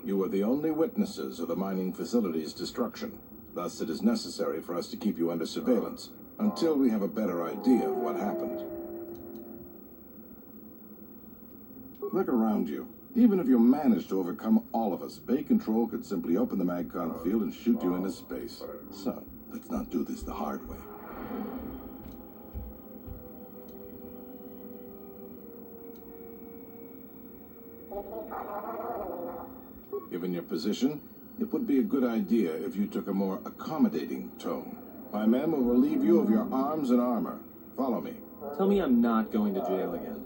You are the only witnesses of the mining facility's destruction. Thus, it is necessary for us to keep you under surveillance until we have a better idea of what happened. Look around you. Even if you manage to overcome all of us, Bay Control could simply open the MagCon field and shoot you into space. So, let's not do this the hard way. Given your position, it would be a good idea if you took a more accommodating tone. My men will relieve you of your arms and armor. Follow me. Tell me I'm not going to jail again.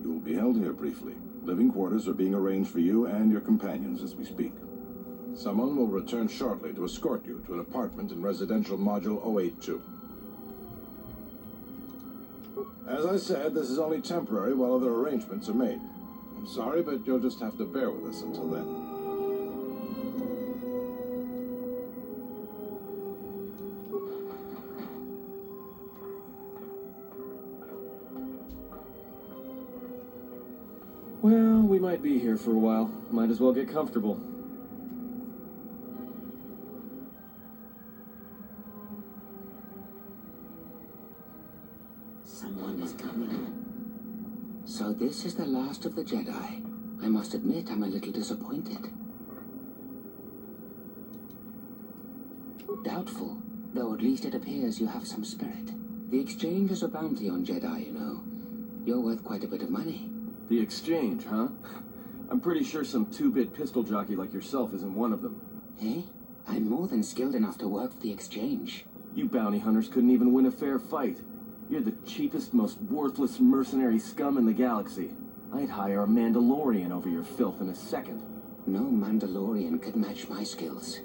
You will be held here briefly. Living quarters are being arranged for you and your companions as we speak. Someone will return shortly to escort you to an apartment in Residential Module 082. As I said, this is only temporary while other arrangements are made. I'm sorry, but you'll just have to bear with us until then. Well, we might be here for a while. Might as well get comfortable. Someone is coming. So this is the last of the Jedi. I must admit I'm a little disappointed. Doubtful, though at least it appears you have some spirit. The exchange is a bounty on Jedi, you know. You're worth quite a bit of money. The exchange, huh? I'm pretty sure some two-bit pistol jockey like yourself isn't one of them. Eh? I'm more than skilled enough to work for the exchange. You bounty hunters couldn't even win a fair fight. You're the cheapest, most worthless mercenary scum in the galaxy. I'd hire a Mandalorian over your filth in a second. No Mandalorian could match my skills.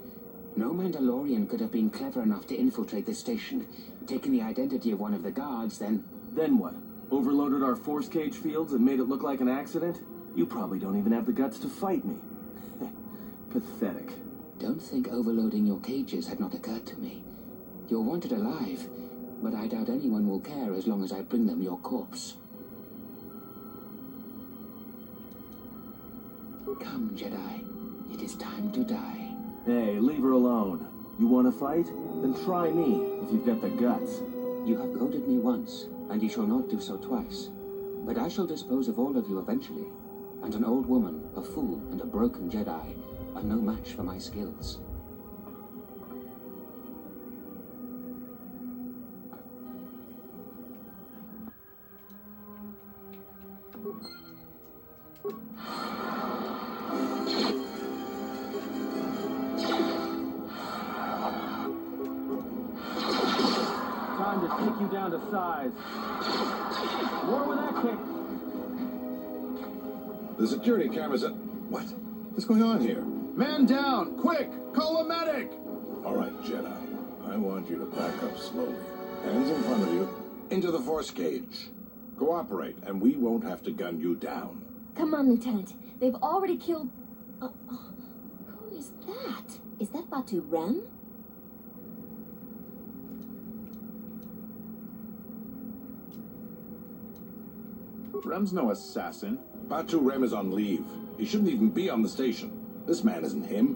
No Mandalorian could have been clever enough to infiltrate this station, taken the identity of one of the guards, then Then what? Overloaded our force cage fields and made it look like an accident? You probably don't even have the guts to fight me. Pathetic. Don't think overloading your cages had not occurred to me. You're wanted alive, but I doubt anyone will care as long as I bring them your corpse. Come, Jedi. It is time to die. Hey, leave her alone. You want to fight? Then try me, if you've got the guts. You have goaded me once, and you shall not do so twice. But I shall dispose of all of you eventually, and an old woman, a fool, and a broken Jedi are no match for my skills. Time to take you down to size. More with that kick. The security cameras are... What? What's going on here? Man down! Quick! Call a medic! All right, Jedi. I want you to back up slowly. Hands in front of you. Into the force cage. Cooperate, and we won't have to gun you down. Come on, Lieutenant. They've already killed... who is that? Is that Batu Rem? Rem's no assassin. Batu Rem is on leave. He shouldn't even be on the station. This man isn't him.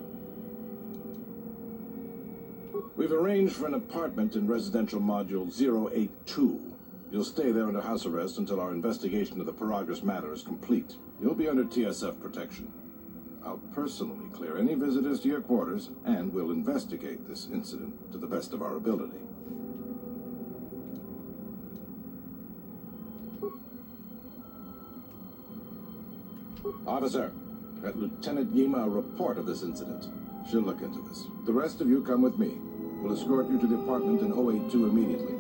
We've arranged for an apartment in residential module 082. You'll stay there under house arrest until our investigation of the Paragus matter is complete. You'll be under TSF protection. I'll personally clear any visitors to your quarters, and we'll investigate this incident to the best of our ability. Officer, got Lieutenant Yima a report of this incident. She'll look into this. The rest of you come with me. We'll escort you to the apartment in 082 immediately.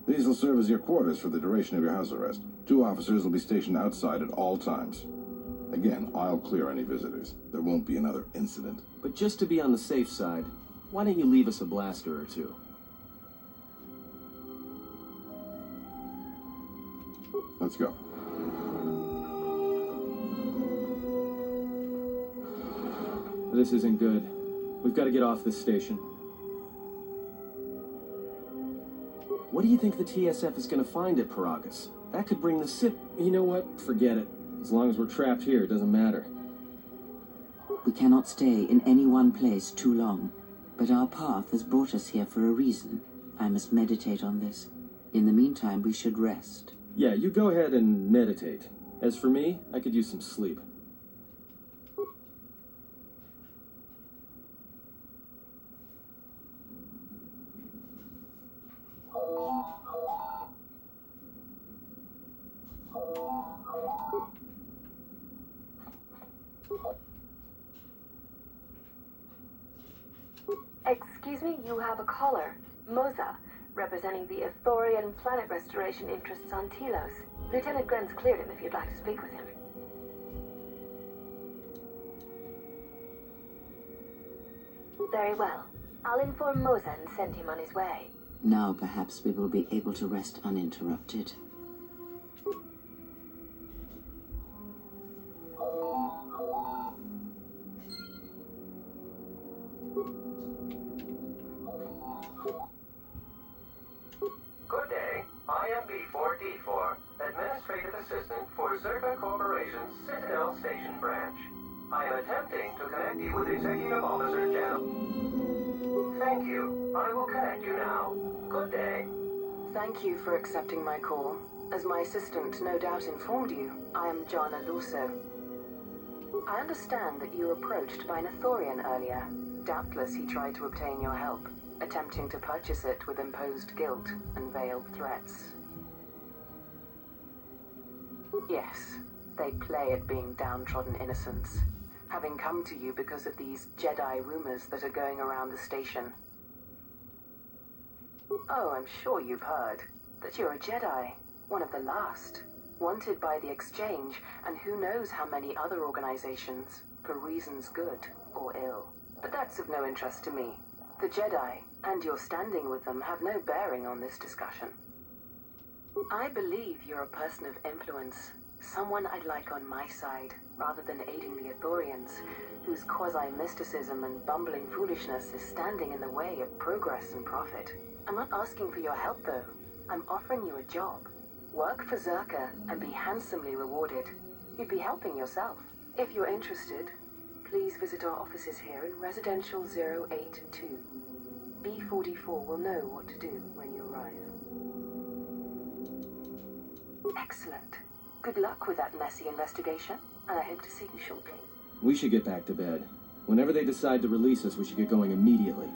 These will serve as your quarters for the duration of your house arrest. 2 officers will be stationed outside at all times. Again, I'll clear any visitors. There won't be another incident. But just to be on the safe side, why don't you leave us a blaster or two? Let's go. This isn't good. We've got to get off this station. What do you think the TSF is going to find at Paragus? That could bring the Sith... You know what? Forget it. As long as we're trapped here, it doesn't matter. We cannot stay in any one place too long, but our path has brought us here for a reason. I must meditate on this. In the meantime, we should rest. Yeah, you go ahead and meditate. As for me, I could use some sleep. Excuse me, you have a caller. Moza, representing the Ithorian planet restoration interests on Telos. Lieutenant Grant's cleared him if you'd like to speak with him. Very well. I'll inform Moza and send him on his way. Now perhaps we will be able to rest uninterrupted. Good day. I am B4D4, Administrative Assistant for Zerka Corporation's Citadel Station branch. I am attempting to connect you with Executive Officer General. Thank you. I will connect you now. Good day. Thank you for accepting my call. As my assistant no doubt informed you, I am John Aluso. I understand that you were approached by an Ithorian earlier. Doubtless he tried to obtain your help, attempting to purchase it with imposed guilt and veiled threats. Yes, They play at being downtrodden innocents, having come to you because of these Jedi rumors that are going around the station. Oh, I'm sure you've heard that you're a Jedi, one of the last, wanted by the Exchange and who knows how many other organizations, for reasons good or ill. But that's of no interest to me. The Jedi, and your standing with them, have no bearing on this discussion. I believe you're a person of influence, someone I'd like on my side, rather than aiding the Ithorians, whose quasi-mysticism and bumbling foolishness is standing in the way of progress and profit. I'm not asking for your help, though. I'm offering you a job. Work for Zerka and be handsomely rewarded. You'd be helping yourself. If you're interested, please visit our offices here in Residential 082. B44 will know what to do when you arrive. Excellent. Good luck with that messy investigation, and I hope to see you shortly. We should get back to bed. Whenever they decide to release us, we should get going immediately.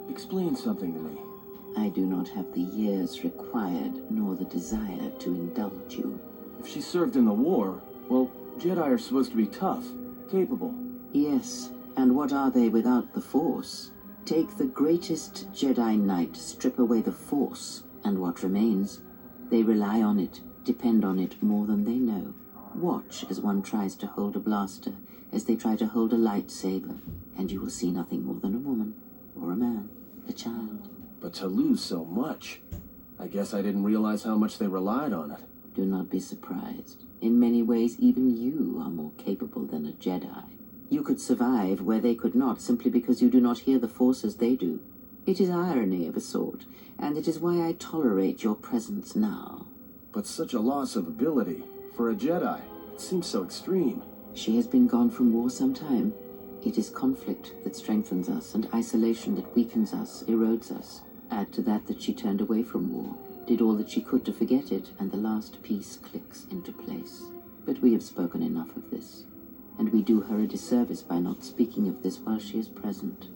Explain something to me. I do not have the years required, nor the desire to indulge you. If she served in the war, well, Jedi are supposed to be tough, capable. Yes, and what are they without the Force? Take the greatest Jedi Knight, strip away the Force, and what remains? They rely on it, depend on it more than they know. Watch as one tries to hold a blaster, as they try to hold a lightsaber, and you will see nothing more than a woman, or a man, a child. But to lose so much, I guess I didn't realize how much they relied on it. Do not be surprised. In many ways, even you are more capable than a Jedi. You could survive where they could not, simply because you do not hear the Force as they do. It is irony of a sort, and it is why I tolerate your presence now. But such a loss of ability, for a Jedi, it seems so extreme. She has been gone from war some time. It is conflict that strengthens us, and isolation that weakens us, erodes us. Add to that she turned away from war, did all that she could to forget it, and the last piece clicks into place. But we have spoken enough of this, and we do her a disservice by not speaking of this while she is present.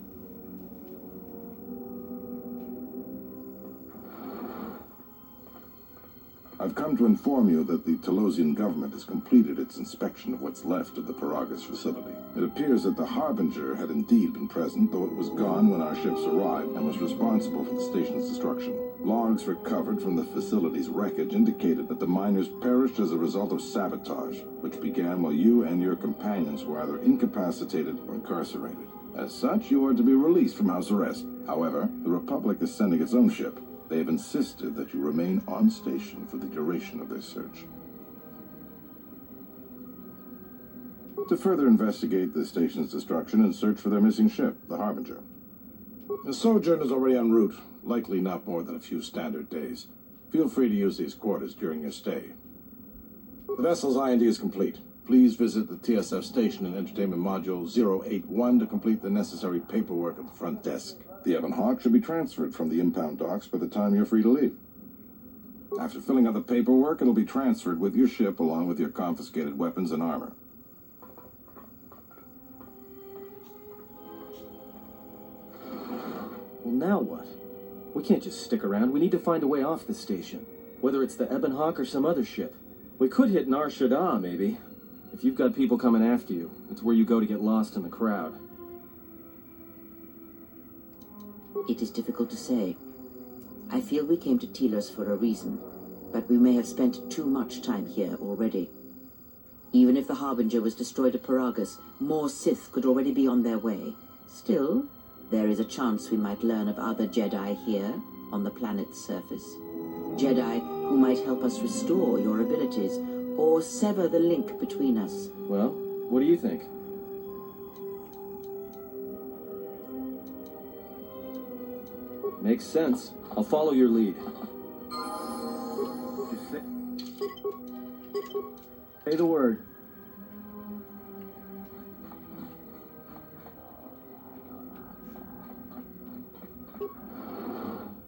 I've come to inform you that the Telosian government has completed its inspection of what's left of the Paragus facility. It appears that the Harbinger had indeed been present, though it was gone when our ships arrived and was responsible for the station's destruction. Logs recovered from the facility's wreckage indicated that the miners perished as a result of sabotage, which began while you and your companions were either incapacitated or incarcerated. As such, you are to be released from house arrest. However, the Republic is sending its own ship. They have insisted that you remain on station for the duration of their search. To further investigate the station's destruction and search for their missing ship, the Harbinger. The sojourn is already en route, likely not more than a few standard days. Feel free to use these quarters during your stay. The vessel's IND is complete. Please visit the TSF station and entertainment module 081 to complete the necessary paperwork at the front desk. The Ebon Hawk should be transferred from the impound docks by the time you're free to leave. After filling out the paperwork, it'll be transferred with your ship along with your confiscated weapons and armor. Well, now what? We can't just stick around. We need to find a way off the station. Whether it's the Ebon Hawk or some other ship. We could hit Nar Shaddaa, maybe. If you've got people coming after you, it's where you go to get lost in the crowd. It is difficult to say. I feel we came to Telos for a reason, but we may have spent too much time here already. Even if the Harbinger was destroyed at Paragus, more Sith could already be on their way. Still, there is a chance we might learn of other Jedi here, on the planet's surface. Jedi who might help us restore your abilities, or sever the link between us. Well, what do you think? Makes sense. I'll follow your lead. Say the word.